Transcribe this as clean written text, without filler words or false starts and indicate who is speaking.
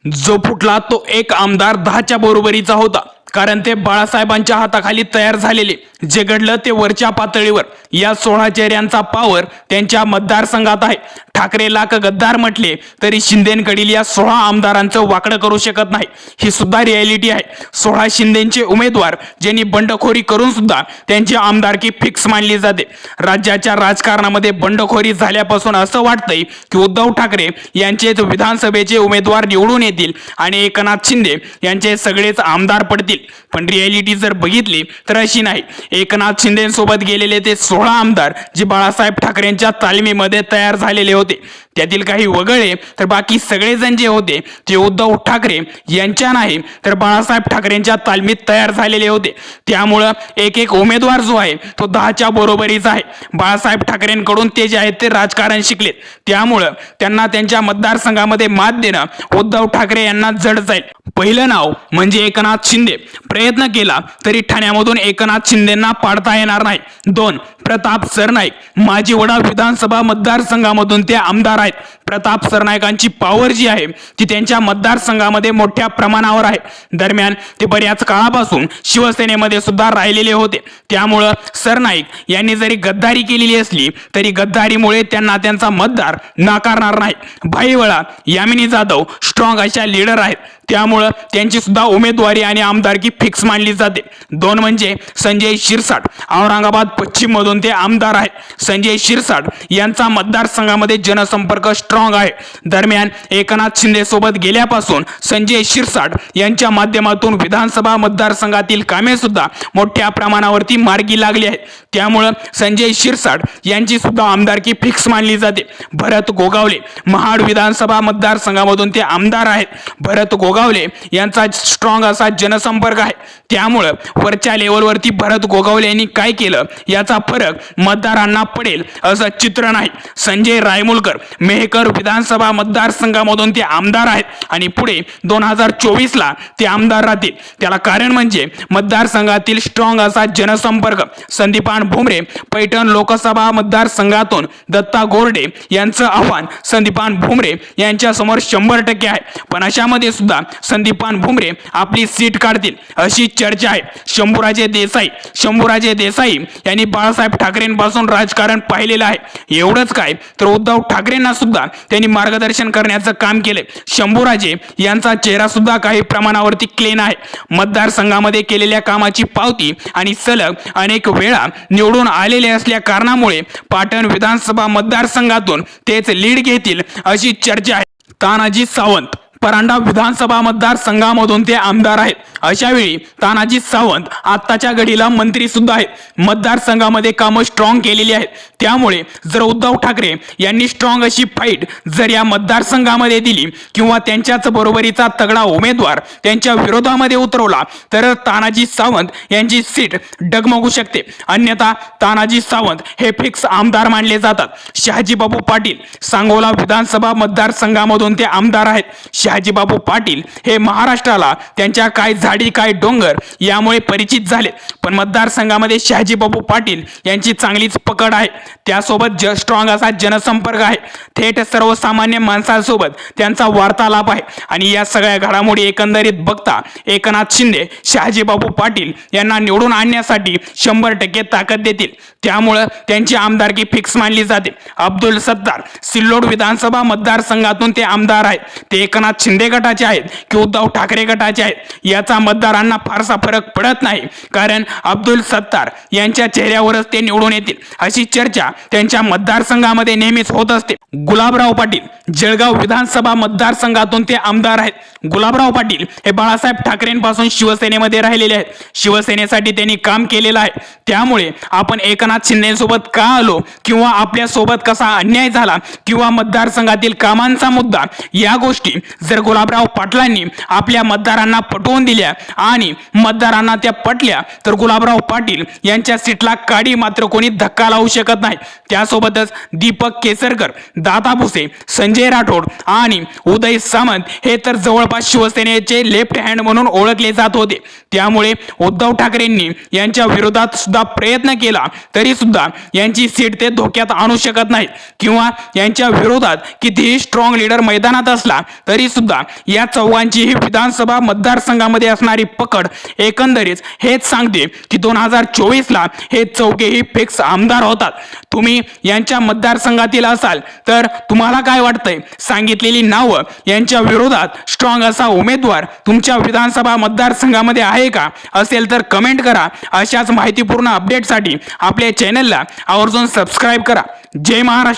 Speaker 1: जो फुटला तो एक आमदार 10च्या बरोबरीचा होता, कारण ते बाळासाहेबांच्या हाताखाली तयार झालेले. जे घडलं ते वरच्या पातळीवर. या 16 चेहऱ्यांचा पावर त्यांच्या मतदारसंघात आहे. ठाकरे लाख गद्दार म्हटले तरी शिंदेकडील या 16 आमदारांचं वाकडं करू शकत नाही. ही सुद्धा रियालिटी आहे. 16 शिंदेचे उमेदवार ज्यांनी बंडखोरी करून सुद्धा त्यांची आमदारकी फिक्स मानली जाते. राज्याच्या राजकारणामध्ये बंडखोरी झाल्यापासून असं वाटतंय की उद्धव ठाकरे यांचेच विधानसभेचे उमेदवार निवडून येतील आणि एकनाथ शिंदे यांचे सगळेच आमदार पडतील. पण रियालिटी जर बघितली तर अशी नाही. एकनाथ शिंदेसोबत गेलेले ते 16 आमदार जे बाळासाहेब ठाकरेंच्या तालमीमध्ये तयार झालेले होते, त्यातील काही वगळले तर बाकी सगळेजण जे होते ते उद्धव ठाकरे यांच्या नाही तर बाळासाहेब ठाकरेंच्या तालमीत तयार झालेले होते. त्यामुळं एक एक उमेदवार जो आहे तो 10च्या बरोबरीचा आहे. बाळासाहेब ठाकरेंकडून ते जे आहेत ते राजकारण शिकलेत. त्यामुळं त्यांना त्यांच्या मतदारसंघामध्ये मात देणं उद्धव ठाकरे यांना जड जाईल. पहिलं नाव म्हणजे एकनाथ शिंदे. प्रयत्न केला तरी ठाण्यामधून एकनाथ शिंदेंना पाडता येणार नाही. 2. प्रताप सरनाईक. माजी वडा विधानसभा मतदारसंघामधून ते आमदार आहेत. प्रताप सरनाईकांची पॉवर जी आहे ती त्यांच्या मतदारसंघामध्ये मोठ्या प्रमाणावर आहे. दरम्यान ते बऱ्याच काळापासून शिवसेनेमध्ये सुद्धा राहिलेले होते. त्यामुळं सरनाईक यांनी जरी गद्दारी केलेली असली तरी गद्दारीमुळे त्यांना त्यांचा मतदार नाकारणार नाही. भाईवळा, यामिनी जाधव स्ट्रॉंग अशा लीडर आहेत. त्यामुळं त्यांची सुद्धा उमेदवारी आणि आमदारकी फिक्स मानली जाते. 2 म्हणजे संजय शिरसाट. औरंगाबाद पश्चिम मधून ते आमदार आहेत. संजय शिरसाट यांचा मतदारसंघामध्ये जनसंपर्क स्ट्रॉंग आहे. दरम्यान एकनाथ शिंदे सोबत गेल्यापासून संजय शिरसाट यांच्या माध्यमातून विधानसभा मतदारसंघातील कामे सुद्धा मोठ्या प्रमाणावरती मार्गी लागली आहेत. त्यामुळं संजय शिरसाट यांची सुद्धा आमदारकी फिक्स मानली जाते. भरत गोगावले महाड विधानसभा मतदारसंघामधून ते आमदार आहेत. भरत गोगावले यांचा स्ट्रॉंग असा जनसंपर्क आहे. त्यामुळं वरच्या लेवलवरती भरत गोगावले यांनी काय केलं याचा फरक मतदारांना पडेल असं चित्र नाही. संजय रायमुलकर मेहकर विधानसभा मतदारसंघामधून ते आमदार आहेत आणि पुढे 2024ला ते आमदार राहतील. त्याला कारण म्हणजे मतदारसंघातील स्ट्रॉंग असा जनसंपर्क. संदीपान भुमरे पैठण लोकसभा मतदारसंघातून दत्ता गोरडे यांचं आव्हान संदीपान भुमरे यांच्या समोर 100% आहे. पण अशामध्ये सुद्धा संदीपान भुमरे आपली सीट काढतील अशी चर्चा आहे. शंभूराजे देसाई यांनी बाळासाहेब ठाकरेंपासून राजकारण पाहिलेलं आहे. एवढंच काय तर उद्धव ठाकरेंना सुद्धा त्यांनी मार्गदर्शन करण्याचं काम केले. शंभूराजे यांचा चेहरा सुद्धा काही प्रमाणावरती क्लीन आहे. मतदारसंघामध्ये केलेल्या कामाची पावती आणि सलग अनेक वेळा निवडून आलेले असल्या कारणामुळे पाटण विधानसभा मतदारसंघातून तेच लीड घेतील अशी चर्चा आहे. तानाजी सावंत परांडा विधानसभा मतदारसंघामधून ते आमदार आहेत. अशा वेळी तानाजी सावंत आत्ताच्या घडीला मंत्री सुद्धा आहेत. मतदारसंघामध्ये कामं स्ट्रॉंग केलेली आहेत. त्यामुळे जर उद्धव ठाकरे यांनी स्ट्रॉंग अशी फाईट जर या मतदारसंघामध्ये दिली किंवा त्यांच्याच बरोबरीचा तगडा उमेदवार त्यांच्या विरोधामध्ये उतरवला तर तानाजी सावंत यांची सीट डगमगू शकते. अन्यथा तानाजी सावंत हे फिक्स आमदार मानले जातात. शहाजीबाबू पाटील सांगोला विधानसभा मतदारसंघामधून ते आमदार आहेत. शहाजीबाबू पाटील हे महाराष्ट्राला त्यांच्या काय झाडी काय डोंगर यामुळे परिचित झाले. पण मतदारसंघामध्ये शहाजीबाबू पाटील यांची चांगलीच पकड आहे. त्यासोबत स्ट्रॉंग असा जनसंपर्क आहे. थेट सर्वसामान्य माणसांसोबत त्यांचा वार्तालाप आहे. आणि या सगळ्या घडामोडी एकंदरीत बघता एकनाथ शिंदे शहाजीबाबू पाटील यांना निवडून आणण्यासाठी 100% ताकद देतील. त्यामुळं त्यांची आमदारकी फिक्स मानली जाते. अब्दुल सत्तार सिल्लोड विधानसभा मतदारसंघातून ते आमदार आहेत. ते एकनाथ शिंदे गटाचे आहेत की उद्धव ठाकरे गटाचे आहेत याचा मतदारांना फारसा फरक पडत नाही, कारण अब्दुल सत्तार यांच्या चेहऱ्यावरच ते निवडून येतील अशी चर्चा त्यांच्या मतदारसंघामध्ये नेहमीच होत असते. गुलाबराव पाटील जळगाव विधानसभा मतदारसंघातून ते आमदार आहेत. गुलाबराव पाटील हे बाळासाहेब ठाकरेंपासून शिवसेनेमध्ये राहिलेले आहेत. शिवसेनेसाठी त्यांनी काम केलेलं आहे. त्यामुळे आपण एकनाथ शिंदेसोबत का आलो किंवा आपल्या सोबत कसा अन्याय झाला किंवा मतदारसंघातील कामांचा मुद्दा या गोष्टी जर गुलाबराव पाटलांनी आपल्या मतदारांना पटवून दिल्या आणि मतदारांना त्या पटल्या तर गुलाबराव पाटील यांच्या सीटला काडी मात्र कोणी धक्का लावू शकत नाही. त्यासोबतच दीपक केसरकर, दादा भुसे, संजय राठोड आणि उदय सामंत हे तर जवळपास शिवसेनेचे लेफ्ट हँड म्हणून ओळखले जात होते. त्यामुळे उद्धव ठाकरेंनी यांच्या विरोधात सुद्धा प्रयत्न केला तरी सुद्धा यांची सीट ते धोक्यात आणू शकत नाही किंवा यांच्या विरोधात कितीही स्ट्रॉंग लीडर मैदानात असला तरी सुद्धा सुद्धा या चौघांची ही विधानसभा मतदारसंघामध्ये असणारी पकड एकंदरीत हेच सांगते की 2024ला हे चौघेही फिक्स आमदार होतात. तुम्ही यांच्या मतदारसंघातील असाल तर तुम्हाला काय वाटतंय? सांगितलेली नावं यांच्या विरोधात स्ट्रॉंग असा उमेदवार तुमच्या विधानसभा मतदारसंघामध्ये आहे का? असेल तर कमेंट करा. अशाच माहितीपूर्ण अपडेटसाठी आपल्या चॅनलला आवर्जून सबस्क्राईब करा. जय महाराष्ट्र.